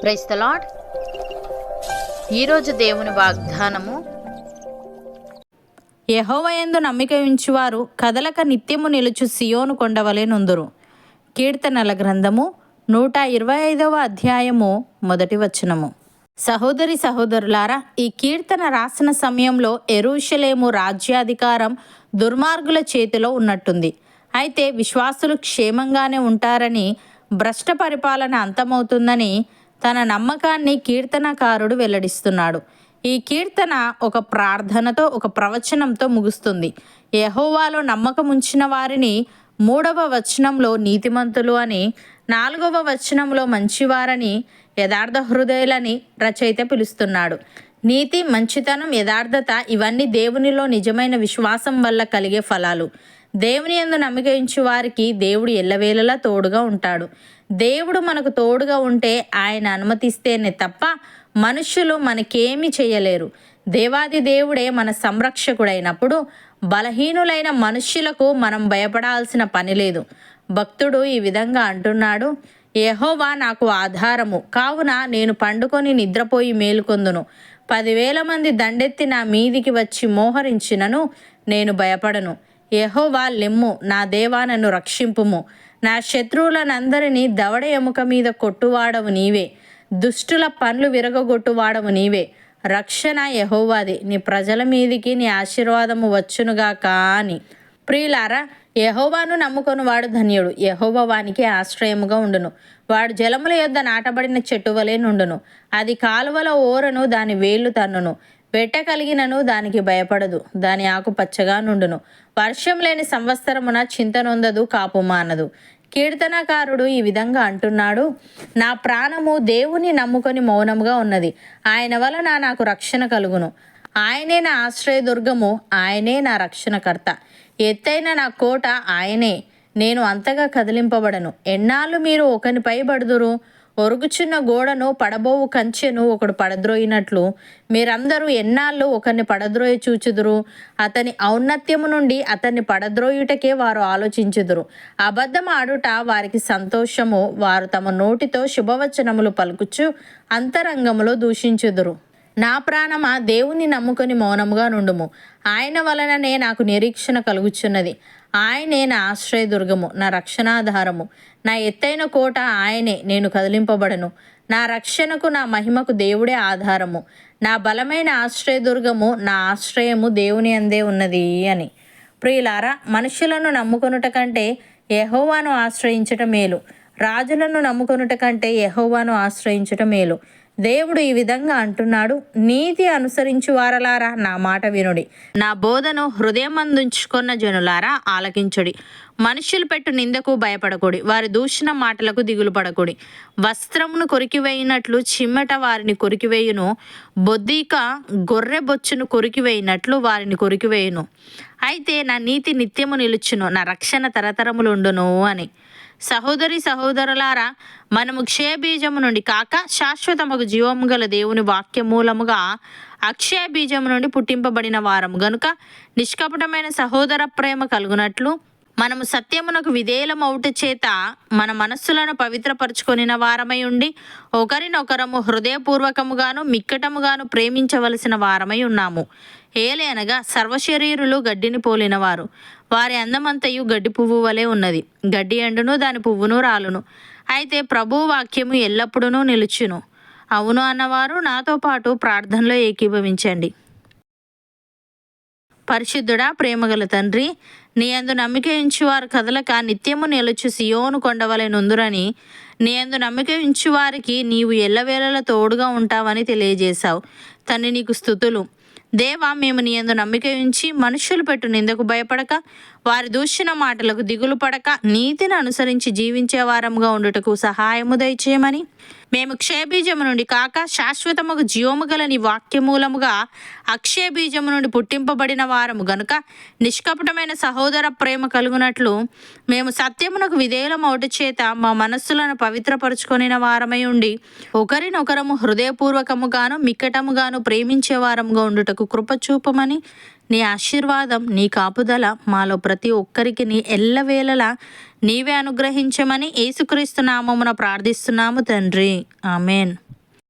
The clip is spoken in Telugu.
Praise the lord. ఈరోజు దేవుని వాగ్దానము, యెహోవాయందు నమ్మిక ఉంచువారు కదలక నిత్యము నిలుచు సియోను కొండవలె నుందురు. కీర్తనల గ్రంథము 125వ అధ్యాయము 1వ వచనము. సహోదరి సహోదరులారా, ఈ కీర్తన రాసిన సమయంలో యెరూషలేము రాజ్యాధికారం దుర్మార్గుల చేతిలో ఉన్నట్టుంది. అయితే విశ్వాసులు క్షేమంగానే ఉంటారని, భ్రష్ట పరిపాలన అంతమవుతుందని తన నమ్మకాన్ని కీర్తనకారుడు వెల్లడిస్తున్నాడు. ఈ కీర్తన ఒక ప్రార్థనతో, ఒక ప్రవచనంతో ముగుస్తుంది. యెహోవాలో నమ్మకం ఉంచిన వారిని 3వ వచనంలో నీతిమంతులు అని, 4వ వచనంలో మంచివారని, యథార్థ హృదయులని రచయిత పిలుస్తున్నాడు. నీతి, మంచితనం, యథార్థత ఇవన్నీ దేవునిలో నిజమైన విశ్వాసం వల్ల కలిగే ఫలాలు. దేవుని యందు నమ్మిక ఉంచు వారికి దేవుడు ఎల్లవేళలా తోడుగా ఉంటాడు. దేవుడు మనకు తోడుగా ఉంటే ఆయన అనుమతిస్తేనే తప్ప మనుష్యులు మనకేమీ చేయలేరు. దేవాది దేవుడే మన సంరక్షకుడైనప్పుడు బలహీనులైన మనుష్యులకు మనం భయపడాల్సిన పని లేదు. భక్తుడు ఈ విధంగా అంటున్నాడు, యెహోవా నాకు ఆధారము, కావున నేను పండుకొని నిద్రపోయి మేలుకొందును. 10,000 మంది దండెత్తి నా మీదికి వచ్చి మోహరించినను నేను భయపడను. యెహోవా లెమ్ము, నా దేవా నన్ను రక్షింపుము. నా శత్రువులనందరినీ దవడ ఎముక మీద కొట్టువాడవు నీవే, దుష్టుల పండ్లు విరగొట్టువాడవు నీవే. రక్షణ యెహోవాది, నీ ప్రజల మీదికి నీ ఆశీర్వాదము వచ్చునుగాక అని. ప్రియులారా, యెహోవాను నమ్ముకొని వాడు ధన్యుడు. యెహోవా వానికి ఆశ్రయముగా ఉండును. వాడు జలముల యొద్ద నాటబడిన చెట్టు వలె నుండును. అది కాలువల ఓరను దాని వేళ్ళు తన్నును. వెట్ట కలిగినను దానికి భయపడదు. దాని ఆకు పచ్చగా నుండును. వర్షం లేని సంవత్సరమున చింత నొందదు, కాపు మానదు. కీర్తనకారుడు ఈ విధంగా అంటున్నాడు, నా ప్రాణము దేవుని నమ్ముకొని మౌనముగా ఉన్నది. ఆయన వలన నాకు రక్షణ కలుగును. ఆయనే నా ఆశ్రయదుర్గము, ఆయనే నా రక్షణకర్త. ఎత్తైన నా కోట ఆయనే, నేను అంతగా కదిలింపబడను. ఎన్నాళ్ళు మీరు ఒకనిపై పడుదురు? ఒరుగుచున్న గోడను పడబోవు కంచెను ఒకడు పడద్రోయినట్లు మీరందరూ ఎన్నాళ్ళు ఒకరిని పడద్రోయ చూచుదురు? అతని ఔన్నత్యము నుండి అతన్ని పడద్రోయుటకే వారు ఆలోచించుదురు. అబద్ధం ఆడుట వారికి సంతోషము. వారు తమ నోటితో శుభవచనములు పలుకుచు అంతరంగములో దూషించుదురు. నా ప్రాణమా, దేవుని నమ్ముకొని మౌనముగా నుండుము. ఆయన వలననే నాకు నిరీక్షణ కలుగుచున్నది. ఆయనే నా ఆశ్రయదుర్గము, నా రక్షణాధారము, నా ఎత్తైన కోట ఆయనే, నేను కదిలింపబడను. నా రక్షణకు, నా మహిమకు దేవుడే ఆధారము. నా బలమైన ఆశ్రయదుర్గము, నా ఆశ్రయము దేవుని అందే ఉన్నది అని. ప్రియులారా, మనుషులను నమ్ముకొనుట కంటే యెహోవాను ఆశ్రయించుట మేలు. రాజులను నమ్ముకొనుట కంటే యెహోవాను ఆశ్రయించుట మేలు. దేవుడు ఈ విధంగా అంటున్నాడు, నీతి అనుసరించు వారలారా నా మాట వినుడి. నా బోధను హృదయమందుంచుకున్న జనులారా ఆలకించుడి. మనుష్యులు పెట్టు నిందకు భయపడకుడి, వారి దూషణ మాటలకు దిగులు పడకుడి. వస్త్రమును కొరికివేయినట్లు చిమ్మట వారిని కొరికివేయును, బొద్దిక గొర్రె బొచ్చును కొరికివేయినట్లు వారిని కొరికివేయును. అయితే నా నీతి నిత్యము నిలుచును, నా రక్షణ తరతరములుండును అని. సహోదరి సహోదరులారా, మనము క్షయబీజము నుండి కాక శాశ్వతముకు జీవము గల దేవుని వాక్య మూలముగా అక్షయ బీజము నుండి పుట్టింపబడిన వారము గనుక నిష్కపటమైన సహోదర ప్రేమ కలుగునట్లు మనము సత్యమునకు విధేయులమౌట చేత మన మనస్సులను పవిత్రపరచుకొనిన వారమై ఉండి ఒకరినొకరము హృదయపూర్వకముగాను మిక్కటముగాను ప్రేమించవలసిన వారమై ఉన్నాము. ఏలయనగా సర్వశరీరులు గడ్డిని పోలినవారు, వారి అందమంతయు గడ్డి పువ్వు వలె ఉన్నది. గడ్డి ఎండును, దాని పువ్వును రాలును, అయితే ప్రభువు వాక్యము ఎల్లప్పుడూ నిలుచును. అవును అన్నవారు నాతో పాటు ప్రార్థనలో ఏకీభవించండి. పరిశుద్ధుడా, ప్రేమగల తండ్రి, నీ యందు నమ్మిక ఉంచువారు కదలక నిత్యము నిలుచు సియోను కొండవలె నుందురని, నీ యందు నమ్మిక ఉంచువారికి నీవు ఎల్లవేళలా తోడుగా ఉంటావని తెలియజేశావు. తండ్రి, నీకు స్తుతులు. దేవా, మేము నీ యందు నమ్మిక ఉంచి మనుష్యులు పెట్టు నిందకు భయపడక, వారి దూషణ మాటలకు దిగులు పడక, నీతిని అనుసరించి జీవించే వారముగా ఉండుటకు సహాయము దయచేయమని, మేము క్షయబీజము నుండి కాక శాశ్వతముకు జీవము గల నీ వాక్యమూలముగా అక్షయ బీజము నుండి పుట్టింపబడిన వారము గనుక నిష్కపటమైన సహోదర ప్రేమ కలుగునట్లు మేము సత్యమునకు విధేయులమౌట చేత మా మనస్సులను పవిత్రపరుచుకొనిన వారమై ఉండి ఒకరినొకరము హృదయపూర్వకముగాను మిక్కటముగాను ప్రేమించే వారముగా ఉండుటకు కృప చూపమని నీ ఆశీర్వాదం, నీ కాపుదల మాలో ప్రతి ఒక్కరికి నీ ఎల్లవేళలా నీవే అనుగ్రహించమని యేసుక్రీస్తు నామమున ప్రార్థిస్తున్నాము తండ్రి. ఆమెన్.